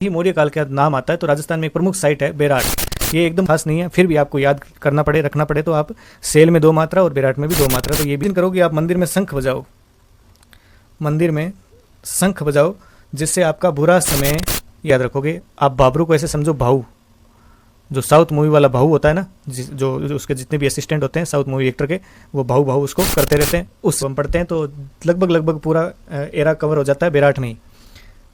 ही मौर्य काल का नाम आता है तो राजस्थान में एक प्रमुख साइट है बेराट। ये एकदम खास नहीं है, फिर भी आपको याद करना पड़े, रखना पड़े तो आप सेल में 2 मात्रा और बेराट में भी 2 मात्रा। तो ये भी करोगे आप मंदिर में शंख बजाओ, मंदिर में शंख बजाओ, जिससे आपका बुरा समय याद रखोगे। आप बाबरू को ऐसे समझो भाऊ, जो साउथ मूवी वाला भाऊ होता है ना, जो उसके जितने भी असिस्टेंट होते हैं साउथ मूवी एक्टर के, वो भाऊ भाऊ उसको करते रहते हैं। उस हम पढ़ते हैं तो लगभग पूरा एरा कवर हो जाता है बेराट में ही।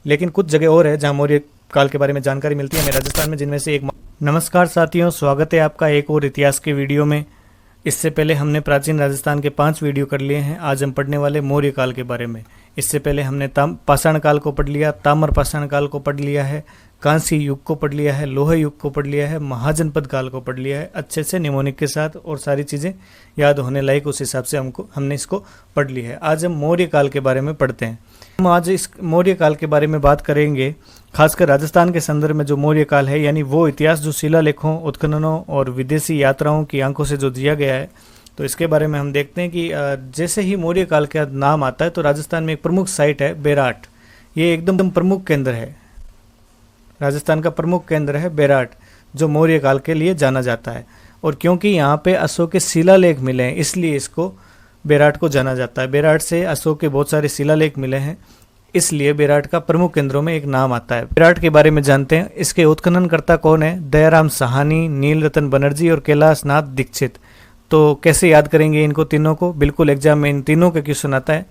लेकिन कुछ जगह और है जहाँ मौर्य काल के बारे में जानकारी मिलती है हमें राजस्थान में, जिनमें से एक। नमस्कार साथियों, स्वागत है आपका एक और इतिहास के वीडियो में। इससे पहले हमने प्राचीन राजस्थान के 5 वीडियो कर लिए हैं। आज हम पढ़ने वाले मौर्य काल के बारे में। इससे पहले हमने पाषाण काल को पढ़ लिया, ताम्र पाषाण काल को पढ़ लिया है, कांसी युग को पढ़ लिया है, लोह युग को पढ़ लिया है, महाजनपद काल को पढ़ लिया है अच्छे से निमोनिक के साथ, और सारी चीज़ें याद होने लायक उस हिसाब से हमने इसको पढ़ ली है। आज हम मौर्य काल के बारे में पढ़ते हैं। हम आज इस मौर्य काल के बारे में बात करेंगे, खासकर राजस्थान के संदर्भ में जो मौर्य काल है, यानी वो इतिहास जो शिलालेखों, उत्खननों और विदेशी यात्राओं की आंखों से जो दिया गया है। तो इसके बारे में हम देखते हैं कि जैसे ही मौर्य काल का नाम आता है तो राजस्थान में एक प्रमुख साइट है बेराट। ये एकदम प्रमुख केंद्र है, राजस्थान का प्रमुख केंद्र है बेराट, जो मौर्य काल के लिए जाना जाता है। और क्योंकि यहाँ पे अशोक के शिलालेख मिले हैं, इसलिए इसको बेराट को जाना जाता है। बेराट से अशोक के बहुत सारे शिलालेख मिले हैं, इसलिए बेराट का प्रमुख केंद्रों में एक नाम आता है। बेराट के बारे में जानते हैं। इसके उत्खननकर्ता कौन है? दयाराम साहनी, नीलरतन बनर्जी और कैलाश नाथ दीक्षित। तो कैसे याद करेंगे इनको तीनों को? बिल्कुल एग्जाम में इन तीनों का क्वेश्चन आता है।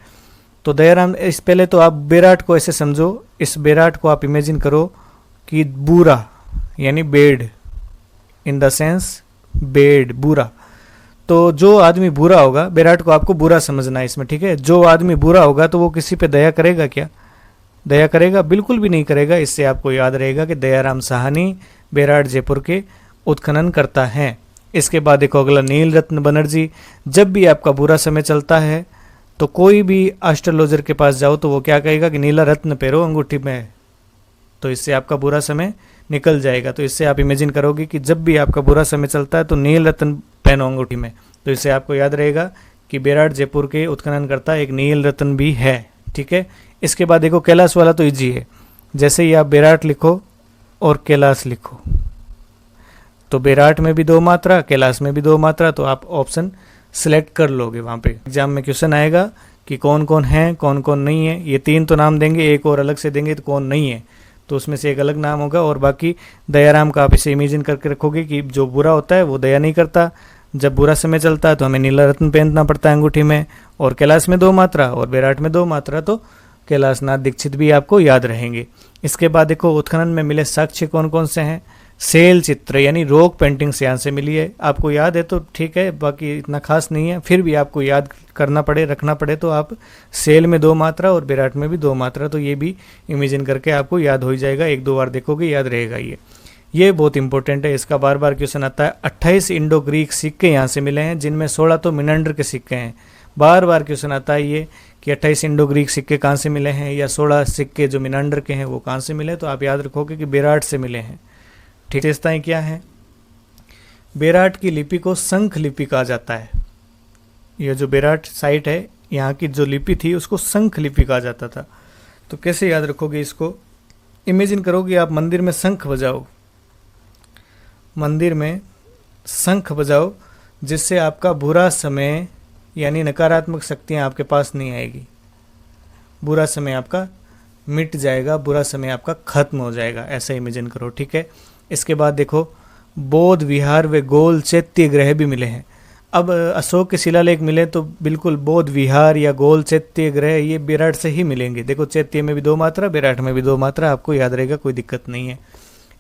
तो दयाराम, इस पहले तो आप बेराट को ऐसे समझो, इस बेराट को आप इमेजिन करो कि बूरा, यानी bed, in the sense bed, बूरा। तो जो आदमी बुरा होगा, बेराट को आपको बुरा समझना है इसमें, ठीक है। जो आदमी बुरा होगा तो वो किसी पे दया करेगा क्या? दया करेगा? बिल्कुल भी नहीं करेगा। इससे आपको याद रहेगा कि दयाराम साहनी बेराट जयपुर के उत्खनन करता है। इसके बाद देखो अगला, नीलरत्न बनर्जी। जब भी आपका बुरा समय चलता है तो कोई भी एस्ट्रोलॉजर के पास जाओ तो वो क्या कहेगा कि नीला रत्न पहनो अंगूठी में, तो इससे आपका बुरा समय निकल जाएगा। तो इससे आप इमेजिन करोगे कि जब भी आपका बुरा समय चलता है तो नील रत्न पहनो अंगूठी में। तो इससे आपको याद रहेगा कि बेराट जयपुर के उत्खनन करता एक नील रत्न भी है, ठीक है। इसके बाद देखो कैलाश वाला तो इजी है, जैसे ही आप बेराट लिखो और कैलाश लिखो तो बेराट में भी 2 मात्रा, कैलाश में भी 2 मात्रा, तो आप ऑप्शन सिलेक्ट कर लोगे। वहाँ पे एग्जाम में क्वेश्चन आएगा कि कौन कौन है, कौन कौन नहीं है। ये 3 तो नाम देंगे, एक और अलग से देंगे तो कौन नहीं है, तो उसमें से एक अलग नाम होगा। और बाकी दयाराम का आप इसे इमेजिन करके रखोगे कि जो बुरा होता है वो दया नहीं करता, जब बुरा समय चलता है तो हमें नीला रत्न पहनना पड़ता है अंगूठी में। और कैलाश में 2 मात्रा और बेराट में 2 मात्रा, तो कैलाश नाथ दीक्षित भी आपको याद रहेंगे। इसके बाद देखो उत्खनन में मिले साक्ष्य कौन कौन से हैं? सेल चित्र, यानी रॉक पेंटिंग्स यहाँ से मिली है। आपको याद है तो ठीक है, बाकी इतना खास नहीं है, फिर भी आपको याद करना पड़े, रखना पड़े तो आप सेल में 2 मात्रा और बेराट में भी 2 मात्रा, तो ये भी इमेजिन करके आपको याद हो जाएगा। 1-2 बार देखोगे याद रहेगा। ये बहुत इंपॉर्टेंट है, इसका बार बार क्वेश्चन आता है। 28 इंडो ग्रीक सिक्के यहाँ से मिले हैं, जिनमें 16 तो मिनंडर के सिक्के हैं। बार बार क्वेश्चन आता है ये कि 28 इंडो ग्रीक सिक्के कहाँ से मिले हैं, या 16 सिक्के जो मिनंडर के हैं वो कहाँ से मिले। तो आप याद रखोगे कि बेराट से मिले हैं। ठीक, विशेषताएं क्या हैं? बेराट की लिपि को शंख लिपि कहा जाता है। ये जो बेराट साइट है, यहाँ की जो लिपि थी उसको शंख लिपि कहा जाता था। तो कैसे याद रखोगे इसको? इमेजिन करोगे आप मंदिर में शंख बजाओ, मंदिर में शंख बजाओ, जिससे आपका बुरा समय यानी नकारात्मक शक्तियाँ आपके पास नहीं आएगी। बुरा समय आपका मिट जाएगा, बुरा समय आपका खत्म हो जाएगा, ऐसा इमेजिन करो, ठीक है। इसके बाद देखो बौद्ध विहार व गोल चैत्य ग्रह भी मिले हैं। अब अशोक के शिलालेख मिले तो बिल्कुल बौद्ध विहार या गोल चैत्य ग्रह ये बेराट से ही मिलेंगे। देखो चैत्य में भी 2 मात्रा, बेराट में भी 2 मात्रा, आपको याद रहेगा, कोई दिक्कत नहीं है।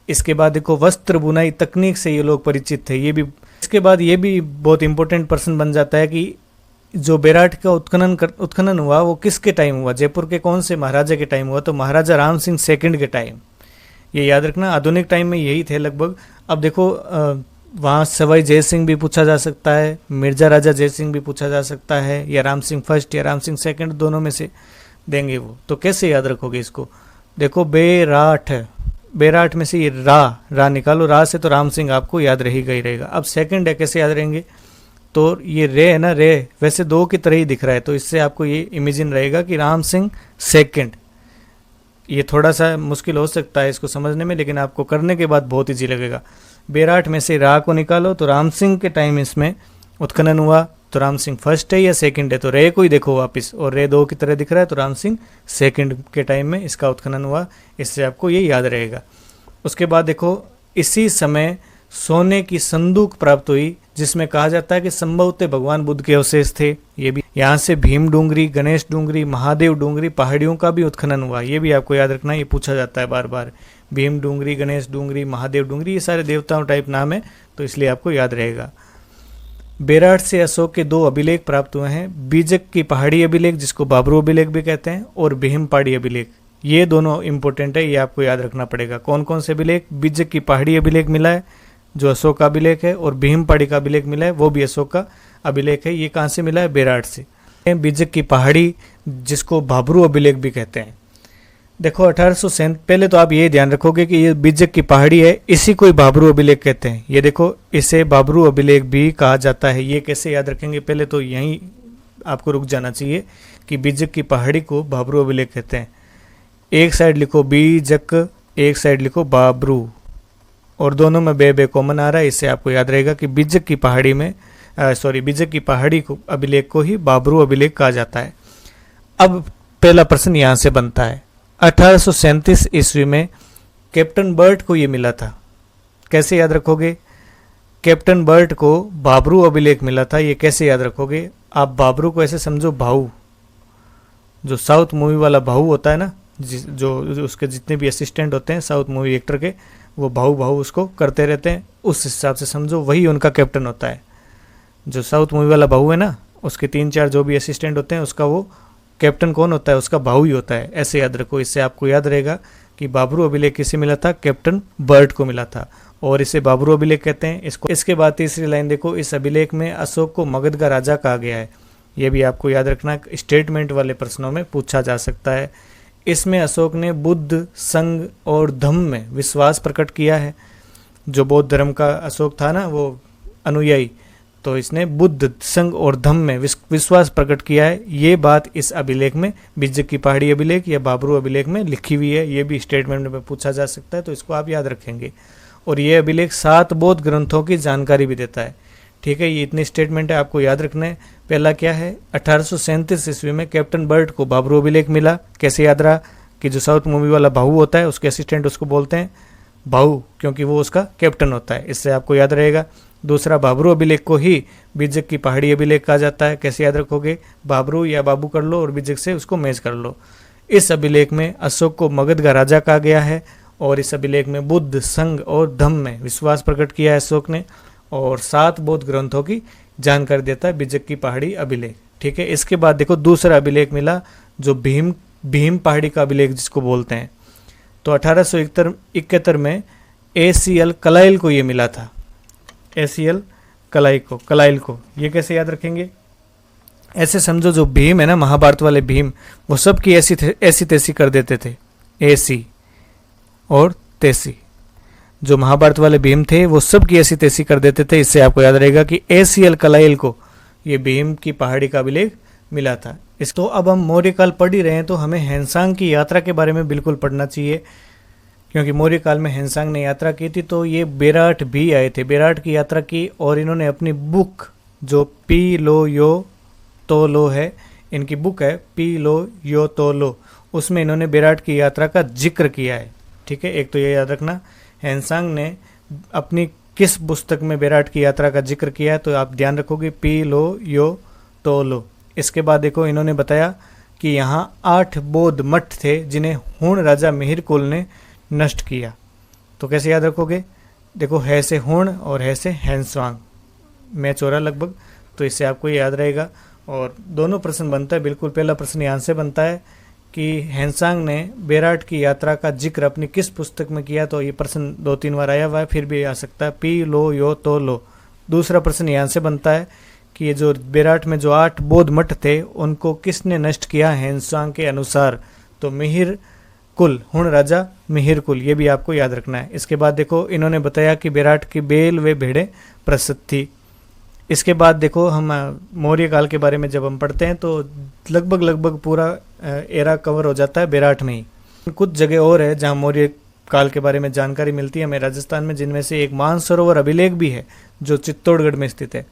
इसके बाद देखो वस्त्र बुनाई तकनीक से ये लोग परिचित थे, ये भी। इसके बाद ये भी बहुत इंपॉर्टेंट पर्सन बन जाता है कि जो बेराट का उत्खनन हुआ वो किसके टाइम हुआ? जयपुर के कौन से महाराजा के टाइम हुआ? तो महाराजा राम सिंह सेकंड के टाइम। ये याद रखना, आधुनिक टाइम में यही थे लगभग। अब देखो वहाँ सवाई जय सिंह भी पूछा जा सकता है, मिर्जा राजा जय सिंह भी पूछा जा सकता है, या राम सिंह फर्स्ट या राम सिंह सेकंड, दोनों में से देंगे वो। तो कैसे याद रखोगे इसको? देखो बेराट, बेराट में से ये रा निकालो, रा से तो राम सिंह आपको याद रहेगा ही रहेगा। अब सेकंड है, कैसे याद रहेंगे? तो ये रे है ना, रे वैसे 2 की तरह ही दिख रहा है, तो इससे आपको ये इमेजिन रहेगा कि राम सिंह सेकंड। ये थोड़ा सा मुश्किल हो सकता है इसको समझने में, लेकिन आपको करने के बाद बहुत ईजी लगेगा। बेराट में से रा को निकालो तो राम सिंह के टाइम इसमें उत्खनन हुआ, तो राम सिंह फर्स्ट है या सेकंड है, तो रे को ही देखो वापस, और रे 2 की तरह दिख रहा है, तो राम सिंह सेकंड के टाइम में इसका उत्खनन हुआ। इससे आपको ये याद रहेगा। उसके बाद देखो इसी समय सोने की संदूक प्राप्त हुई, जिसमें कहा जाता है कि संभवतः भगवान बुद्ध के अवशेष थे। ये भी यहाँ से भीम डूंगरी, गणेश डूंगरी, महादेव डूंगरी पहाड़ियों का भी उत्खनन हुआ। ये भी आपको याद रखना, ये पूछा जाता है बार बार। भीम डूंगरी, गणेश डूंगरी, महादेव डूंगरी, ये सारे देवताओं टाइप नाम है, तो इसलिए आपको याद रहेगा। बेराट से अशोक के 2 अभिलेख प्राप्त हुए हैं, बीजक की पहाड़ी अभिलेख जिसको बाबरू अभिलेख भी कहते हैं, और भीमपाड़ी अभिलेख। ये दोनों इंपॉर्टेंट है, ये आपको याद रखना पड़ेगा। कौन कौन से अभिलेख? बीजक की पहाड़ी अभिलेख मिला है जो अशोक का अभिलेख है, और भीमपाड़ी का अभिलेख मिला है वो भी अशोक का अभिलेख है। ये कहाँ से मिला है? बेराट से। बीजक की पहाड़ी जिसको बाबरू अभिलेख भी कहते हैं। देखो 1800 पहले तो आप ये ध्यान रखोगे कि ये बीजक की पहाड़ी है, इसी को बाबरू अभिलेख कहते हैं। ये देखो इसे बाबरू अभिलेख भी कहा जाता है। ये कैसे याद रखेंगे? पहले तो यहीं आपको रुक जाना चाहिए कि बीजक की पहाड़ी को बाबरू अभिलेख कहते हैं। एक साइड लिखो बीजक, एक साइड लिखो बाबरू, और दोनों में बे कॉमन आ रहा है। इससे आपको याद रहेगा कि बीजक की पहाड़ी में बीजक की पहाड़ी को अभिलेख को ही बाबरू अभिलेख कहा जाता है। अब पहला प्रश्न यहाँ से बनता है, 1837 ईस्वी में कैप्टन बर्ट को ये मिला था। कैसे याद रखोगे? कैप्टन बर्ट को बाबरू अभिलेख मिला था। ये कैसे याद रखोगे? आप बाबरू को ऐसे समझो भाऊ, जो साउथ मूवी वाला भाऊ होता है ना, जो उसके जितने भी असिस्टेंट होते हैं साउथ मूवी एक्टर के, वो भाऊ उसको करते रहते हैं, उस हिसाब से समझो वही उनका कैप्टन होता है। जो साउथ मूवी वाला भाऊ है ना, उसके 3-4 जो भी असिस्टेंट होते हैं, उसका वो कैप्टन कौन होता है? उसका भाऊ ही होता है। ऐसे याद रखो। इससे आपको याद रहेगा कि बाबरू अभिलेख किसे मिला था? कैप्टन बर्ट को मिला था, और इसे बाबरू अभिलेख कहते हैं इसको। इसके बाद तीसरी लाइन देखो, इस अभिलेख में अशोक को मगध का राजा कहा गया है। यह भी आपको याद रखना, स्टेटमेंट वाले प्रश्नों में पूछा जा सकता है। इसमें अशोक ने बुद्ध, संघ और धम्म में विश्वास प्रकट किया है। जो बौद्ध धर्म का अशोक था ना, वो अनुयायी, तो इसने बुद्ध, संघ और धम्म में विश्वास प्रकट किया है। ये बात इस अभिलेख में, बीजक की पहाड़ी अभिलेख या बाबरू अभिलेख में लिखी हुई है। ये भी स्टेटमेंट में पूछा जा सकता है, तो इसको आप याद रखेंगे। और ये अभिलेख 7 बौद्ध ग्रंथों की जानकारी भी देता है। ठीक है, ये इतने स्टेटमेंट है, आपको याद रखना है। पहला क्या है? 1837 ईस्वी में कैप्टन बर्ट को बाबरू अभिलेख मिला। कैसे याद रहा? कि जो साउथ मूवी वाला भाऊ होता है, उसके असिस्टेंट उसको बोलते हैं भाऊ, क्योंकि वो उसका कैप्टन होता है। इससे आपको याद रहेगा। दूसरा, बाबरू अभिलेख को ही बीजक की पहाड़ी अभिलेख कहा जाता है। कैसे याद रखोगे? बाबरू या बाबू कर लो और बीजक से उसको मैच कर लो। इस अभिलेख में अशोक को मगध का राजा कहा गया है, और इस अभिलेख में बुद्ध, संघ और धम्म में विश्वास प्रकट किया है अशोक ने, और 7 बौद्ध ग्रंथों की जानकारी देता है बीजक की पहाड़ी अभिलेख। ठीक है, इसके बाद देखो दूसरा अभिलेख मिला, जो भीम पहाड़ी का अभिलेख जिसको बोलते हैं। तो 1871 में ACL कलाइल को ये मिला था। ACL कलाइल को ये कैसे याद रखेंगे? ऐसे समझो, जो भीम है ना, महाभारत वाले भीम, वो सब की ऐसी तैसी कर देते थे। ऐसी और तैसी, जो महाभारत वाले भीम थे वो सब की ऐसी तैसी कर देते थे। इससे आपको याद रहेगा कि ACL कलाइल को ये भीम की पहाड़ी का अभिलेख मिला था। तो अब हम मौर्यकाल पढ़ ही रहे हैं, तो हमें हैंसांग की यात्रा के बारे में बिल्कुल पढ़ना चाहिए, क्योंकि मौर्यकाल में हैंसांग ने यात्रा की थी। तो ये बेराट भी आए थे, बेराट की यात्रा की, और इन्होंने अपनी बुक, जो पी लो यो तो लो है, इनकी बुक है पी लो यो तो लो, उसमें इन्होंने बेराट की यात्रा का जिक्र किया है। ठीक है, एक तो ये याद रखना, हैंसांग ने अपनी किस पुस्तक में बेराट की यात्रा का जिक्र किया है, तो आप ध्यान रखोगे पी लो यो तो लो। इसके बाद देखो, इन्होंने बताया कि यहाँ 8 बौद्ध मठ थे जिन्हें हुण राजा मिहिरकुल ने नष्ट किया। तो कैसे याद रखोगे? देखो, है से हुण और है से हैंसवांग, मैच हो रहा लगभग, तो इससे आपको ये याद रहेगा। और दोनों प्रश्न बनता है बिल्कुल। पहला प्रश्न यहाँ से बनता है कि हैंसांग ने बेराट की यात्रा का जिक्र अपनी किस पुस्तक में किया, तो ये प्रश्न 2-3 बार आया हुआ है, फिर भी आ सकता है पी लो यो तो लो। दूसरा प्रश्न यहाँ से बनता है कि ये जो बेराट में जो 8 बौद्ध मठ थे, उनको किसने नष्ट किया हैंसांग के अनुसार, तो मिहिर कुल, हुण राजा मिहिर कुल, ये भी आपको याद रखना है। इसके बाद देखो, इन्होंने बताया कि बेराट की बेल व भेड़ें प्रसिद्ध थी। इसके बाद देखो, हम मौर्य काल के बारे में जब हम पढ़ते हैं तो लगभग पूरा एरा कवर हो जाता है बेराट में ही। कुछ जगह और है जहाँ मौर्य काल के बारे में जानकारी मिलती है हमें राजस्थान में, जिनमें से एक मानसरोवर अभिलेख भी है जो चित्तौड़गढ़ में स्थित है।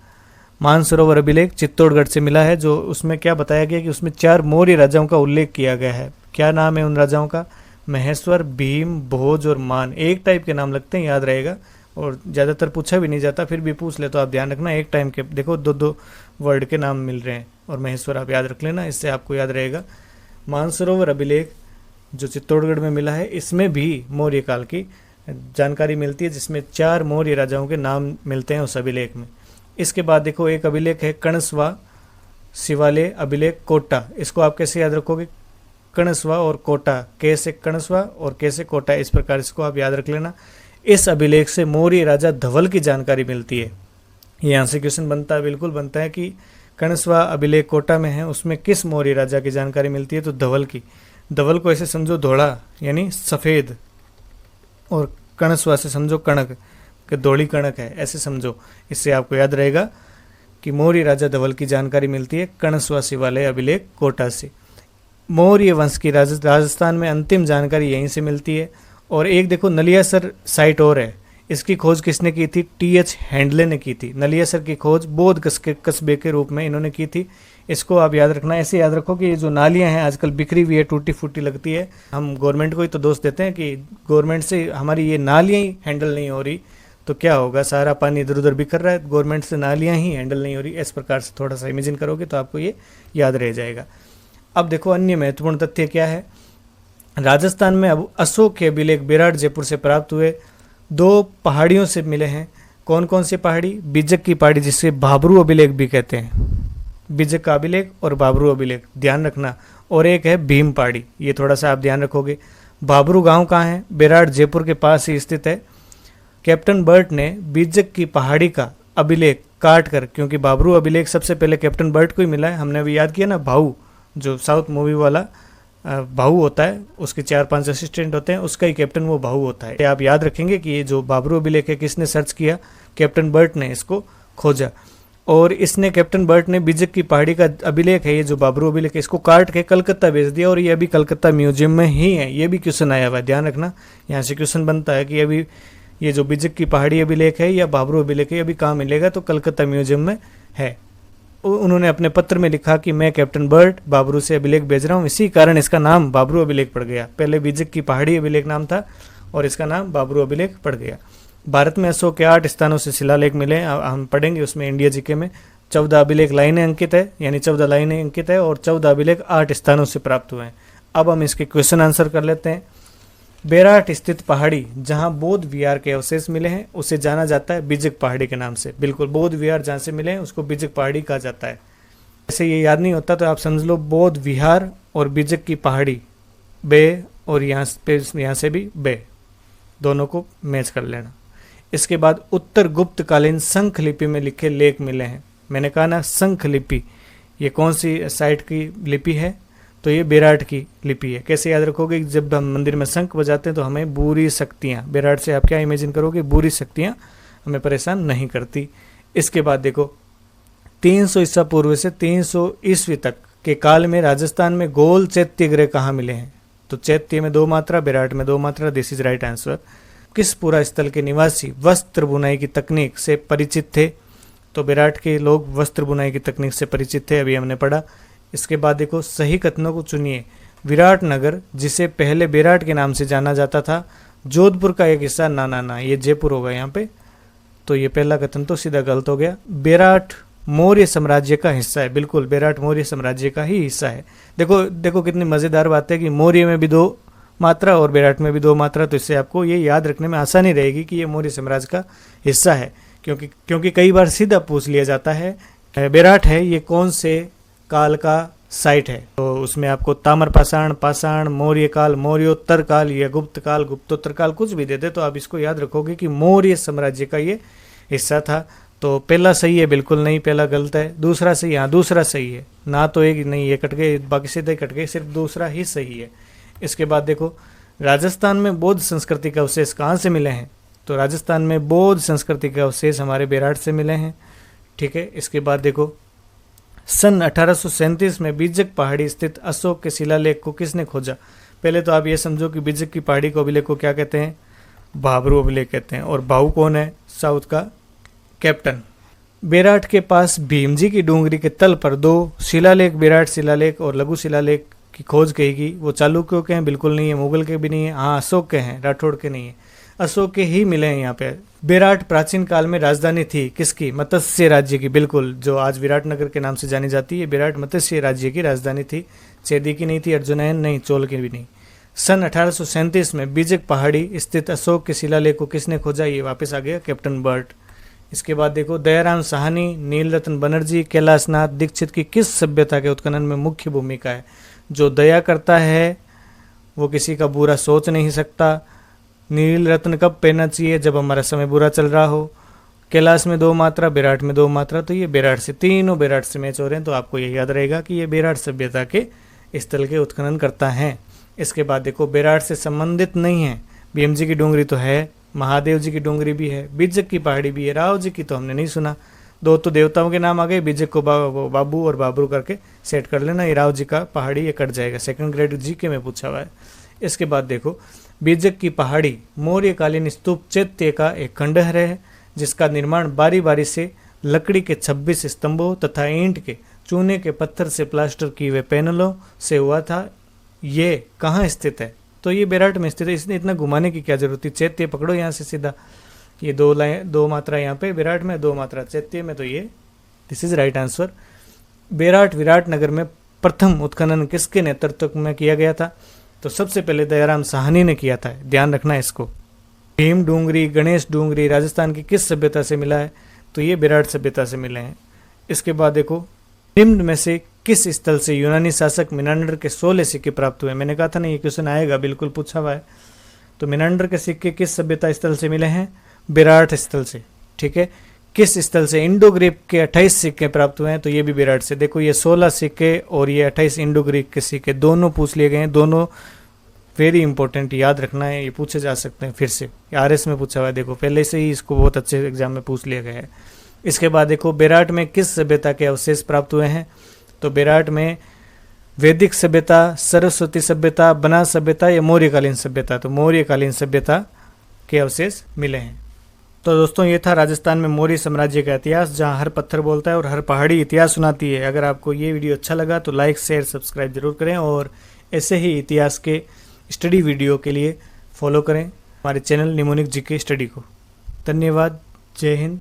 मानसरोवर अभिलेख चित्तौड़गढ़ से मिला है, जो उसमें क्या बताया गया कि उसमें 4 मौर्य राजाओं का उल्लेख किया गया है। क्या नाम है उन राजाओं का? महेश्वर, भीम, भोज और मान। एक टाइप के नाम लगते हैं, याद रहेगा, और ज़्यादातर पूछा भी नहीं जाता, फिर भी पूछ ले तो आप ध्यान रखना। एक टाइम के देखो 2-2 वर्ड के नाम मिल रहे हैं, और महेश्वर आप याद रख लेना, इससे आपको याद रहेगा। मानसरोवर अभिलेख जो चित्तौड़गढ़ में मिला है, इसमें भी मौर्य काल की जानकारी मिलती है, जिसमें 4 मौर्य राजाओं के नाम मिलते हैं उस अभिलेख में। इसके बाद देखो एक अभिलेख है कणस्वा शिवालय अभिलेख कोटा। इसको आप कैसे याद रखोगे? कणस्वा और कोटा, कैसे कणस्वा और कैसे कोटा, इस प्रकार इसको आप याद रख लेना। इस अभिलेख से मौर्य राजा धवल की जानकारी मिलती है। यहाँ से क्वेश्चन बनता है, बिल्कुल बनता है कि कणस्वा अभिलेख कोटा में है, उसमें किस मौर्य राजा की जानकारी मिलती है? तो धवल की। धवल को ऐसे समझो धोड़ा यानी सफ़ेद, और कणस्वा से समझो कणक कि धोड़ी कणक है, ऐसे समझो। इससे आपको याद रहेगा कि मौर्य राजा धवल की जानकारी मिलती है कणस्वा शिवालय अभिलेख कोटा से। मौर्य वंश की राजस्थान में अंतिम जानकारी यहीं से मिलती है। और एक देखो नलियासर साइट और है, इसकी खोज किसने की थी? टी.एच. हैंडले ने की थी। नलियासर की खोज बौद्ध कस्बे के रूप में इन्होंने की थी। इसको आप याद रखना। ऐसे याद रखो कि ये जो नालियां हैं आजकल बिखरी हुई है, टूटी फूटी लगती है, हम गवर्नमेंट को ही तो दोष देते हैं कि गवर्नमेंट से हमारी ये नालियां ही हैंडल नहीं हो रही, तो क्या होगा? सारा पानी इधर उधर बिखर रहा है, गवर्नमेंट से नालियां ही हैंडल नहीं हो रही। इस प्रकार से थोड़ा सा इमेजिन करोगे तो आपको ये याद रह जाएगा। अब देखो अन्य महत्वपूर्ण तथ्य क्या है। राजस्थान में अब अशोक के अभिलेख बेराट जयपुर से प्राप्त हुए। 2 पहाड़ियों से मिले हैं। कौन कौन सी पहाड़ी? बिजक की पहाड़ी, जिसे भाबरू अभिलेख भी कहते हैं। बिजक का अभिलेख और भाबरू अभिलेख ध्यान रखना। और एक है भीम पहाड़ी, ये थोड़ा सा आप ध्यान रखोगे। भाबरू गांव कहाँ है? बेराट जयपुर के पास ही स्थित है। कैप्टन बर्ट ने बिजक की पहाड़ी का अभिलेख काट कर, क्योंकि भाबरू अभिलेख सबसे पहले कैप्टन बर्ट को ही मिला है, हमने अभी याद किया ना, भाऊ जो साउथ मूवी वाला भाऊ होता है, उसके 4-5 असिस्टेंट होते हैं, उसका ही कैप्टन वो भाऊ होता है। आप याद रखेंगे कि ये जो भाबरू अभिलेख है किसने सर्च किया? कैप्टन बर्ट ने इसको खोजा, और इसने कैप्टन बर्ट ने बिजक की पहाड़ी का अभिलेख है, ये जो भाबरू अभिलेख है, इसको काट के कलकत्ता भेज दिया, और ये अभी कलकत्ता म्यूजियम में ही है। ये भी क्वेश्चन आया हुआ है, ध्यान रखना। यहाँ से क्वेश्चन बनता है कि अभी ये जो बिजक की पहाड़ी अभिलेख है या भाबरू अभिलेख है, अभी कहाँ मिलेगा? तो कलकत्ता म्यूजियम में है। उन्होंने अपने पत्र में लिखा कि मैं कैप्टन बर्ट भाबरू से अभिलेख भेज रहा हूँ, इसी कारण इसका नाम भाबरू अभिलेख पड़ गया। पहले बिजक की पहाड़ी अभिलेख नाम था और इसका नाम भाबरू अभिलेख पड़ गया। भारत में अशोक के 8 स्थानों से शिलालेख मिले, हम पढ़ेंगे उसमें इंडिया जीके में। 14 अभिलेख लाइनें अंकित है, यानी 14 लाइनें अंकित है, और 14 अभिलेख 8 स्थानों से प्राप्त हुए हैं। अब हम इसके क्वेश्चन आंसर कर लेते हैं। बेराट स्थित पहाड़ी जहां बौद्ध विहार के अवशेष मिले हैं उसे जाना जाता है बिजक पहाड़ी के नाम से। बिल्कुल, बौद्ध विहार जहां से मिले हैं उसको बिजक पहाड़ी कहा जाता है। ऐसे ये याद नहीं होता तो आप समझ लो बौद्ध विहार और बिजक की पहाड़ी, बे, और यहाँ से भी बे, दोनों को मैच कर लेना। इसके बाद उत्तर गुप्तकालीन शंख लिपि में लिखे लेख मिले हैं। मैंने कहा ना शंख लिपि, ये कौन सी साइट की लिपि है? तो ये बेराट की लिपि है। कैसे याद रखोगे? जब हम मंदिर में शंख बजाते हैं तो हमें बुरी शक्तियाँ, बेराट से आप क्या इमेजिन करोगे? बुरी शक्तियाँ हमें परेशान नहीं करती। इसके बाद देखो 300 ईसा पूर्व से 300 ईस्वी तक के काल में राजस्थान में गोल चैत्य ग्रह कहाँ मिले हैं? तो चैत्य में 2 मात्रा, बेराट में 2 मात्रा, दिस इज राइट आंसर। किस पूरा स्थल के निवासी वस्त्र बुनाई की तकनीक से परिचित थे? तो बेराट के लोग वस्त्र बुनाई की तकनीक से परिचित थे, अभी हमने पढ़ा। इसके बाद देखो सही कथनों को चुनिए। विराट नगर जिसे पहले बेराट के नाम से जाना जाता था, जोधपुर का एक हिस्सा। ना, ये जयपुर होगा यहाँ पे, तो ये पहला कथन तो सीधा गलत हो गया। बेराट मौर्य साम्राज्य का हिस्सा है। बिल्कुल, बेराट मौर्य साम्राज्य का ही हिस्सा है। देखो कितनी मज़ेदार बात है कि मौर्य में भी 2 मात्रा और बेराट में भी 2 मात्रा, तो इससे आपको ये याद रखने में आसानी रहेगी कि ये मौर्य साम्राज्य का हिस्सा है। क्योंकि कई बार सीधा पूछ लिया जाता है बेराट है ये कौन से काल का साइट है, तो उसमें आपको ताम्र पाषाण, मौर्य काल, मौर्योत्तर काल या गुप्त काल, गुप्तोत्तर काल कुछ भी देते, तो आप इसको याद रखोगे कि मौर्य साम्राज्य का ये हिस्सा था। तो पहला सही है, बिल्कुल नहीं, पहला गलत है। दूसरा सही, हाँ दूसरा सही है ना, तो एक नहीं, ये कट गए, बाकी सीधे कट गए, सिर्फ दूसरा ही सही है। इसके बाद देखो राजस्थान में बौद्ध संस्कृति के अवशेष कहाँ से मिले हैं? तो राजस्थान में बौद्ध संस्कृति के अवशेष हमारे बेराट से मिले हैं। ठीक है, इसके बाद देखो सन 1837 में बिजक पहाड़ी स्थित अशोक के शिलालेख को किसने खोजा? पहले तो आप ये समझो कि बिजक की पहाड़ी को अभिलेख को क्या कहते हैं, भाबरू अभिलेख कहते हैं। और भाऊ कौन है, साउथ का कैप्टन। बेराट के पास भीमजी की डूंगरी के तल पर 2 शिलालेख, बेराट शिलालेख और लघु शिलालेख की खोज कहेगी। वो चालुक्यों के हैं, बिल्कुल नहीं है, मुगल के भी नहीं है, हाँ अशोक के हैं, राठौड़ के नहीं है, अशोक के ही मिले हैं यहाँ पे। बेराट प्राचीन काल में राजधानी थी किसकी, मत्स्य राज्य की, बिल्कुल, जो आज विराटनगर के नाम से जानी जाती है। बेराट मत्स्य राज्य की राजधानी थी, चेदी की नहीं थी, अर्जुनयन नहीं, चोल की भी नहीं। सन 1837 में बीजक पहाड़ी स्थित अशोक के शिलालेख को किसने खोजा, ये वापस आ गया कैप्टन बर्ट। इसके बाद देखो दयाराम साहनी, नीलरत्न बनर्जी, कैलाशनाथ दीक्षित की किस सभ्यता के उत्खनन में मुख्य भूमिका है। जो दया करता है वो किसी का बुरा सोच नहीं सकता। नील रत्न कब पहनना चाहिए, जब हमारा समय बुरा चल रहा हो। कैलाश में 2 मात्रा, बेराट में 2 मात्रा, तो ये बेराट से, तीनों बेराट से मैच हो रहे हैं। तो आपको ये याद रहेगा कि ये बेराट सभ्यता के स्थल के उत्खनन करता है। इसके बाद देखो बेराट से संबंधित नहीं है, भीमजी की डूंगरी तो है, महादेव जी की डूंगरी भी है, बीजक की पहाड़ी भी है, राव जी की तो हमने नहीं सुना। 2 तो देवताओं के नाम आ गए, बीजक को बाबू और बाबरू करके सेट कर लेना, ये राव जी का पहाड़ी ये कट जाएगा, सेकंड ग्रेड जीके में पूछा हुआ है। इसके बाद देखो बीजक की पहाड़ी मौर्यकालीन स्तूप चैत्य का एक खंडहर है, जिसका निर्माण बारी बारी से लकड़ी के 26 स्तंभों तथा ईंट के चूने के पत्थर से प्लास्टर किए हुए पैनलों से हुआ था। ये कहाँ स्थित है, तो ये बेराट में स्थित है। इसने इतना घुमाने की क्या जरूरत थी, चैत्य पकड़ो यहाँ से सीधा। ये 2 मात्रा यहाँ पे बेराट में, 2 मात्रा चैत्य में, तो ये this is right answer. बेराट Viratnagar में प्रथम उत्खनन किसके नेतृत्व में किया गया था, तो सबसे पहले दयाराम साहनी ने किया था, ध्यान रखना इसको। भीम डूंगरी, गणेश डूंगरी राजस्थान की किस सभ्यता से मिला है, तो ये बेराट सभ्यता से मिले हैं। इसके बाद देखो निम्न में से किस स्थल से यूनानी शासक मिनांडर के 16 सिक्के प्राप्त हुए। मैंने कहा था ना ये क्वेश्चन आएगा, बिल्कुल पूछा हुआ है। तो मिनांडर के सिक्के किस सभ्यता स्थल से मिले हैं, बेराट स्थल से, ठीक है। किस स्थल से इंडो ग्रीक के 28 सिक्के प्राप्त हुए हैं, तो ये भी बेराट से। देखो ये 16 सिक्के और ये 28 इंडो ग्रीक के सिक्के दोनों पूछ लिए गए हैं, दोनों वेरी इंपॉर्टेंट, याद रखना है, ये पूछे जा सकते हैं फिर से, RS में पूछा हुआ है, देखो पहले से ही इसको बहुत अच्छे एग्जाम में पूछ लिया गया है। इसके बाद देखो बेराट में किस सभ्यता के अवशेष प्राप्त हुए हैं, तो बेराट में वैदिक सभ्यता, सरस्वती सभ्यता, बनास सभ्यता या मौर्यकालीन सभ्यता, तो मौर्यकालीन सभ्यता के अवशेष मिले हैं। तो दोस्तों ये था राजस्थान में मौर्य साम्राज्य का इतिहास, जहां हर पत्थर बोलता है और हर पहाड़ी इतिहास सुनाती है। अगर आपको ये वीडियो अच्छा लगा तो लाइक शेयर सब्सक्राइब जरूर करें, और ऐसे ही इतिहास के स्टडी वीडियो के लिए फॉलो करें हमारे चैनल निमोनिक जीके स्टडी को। धन्यवाद, जय हिंद।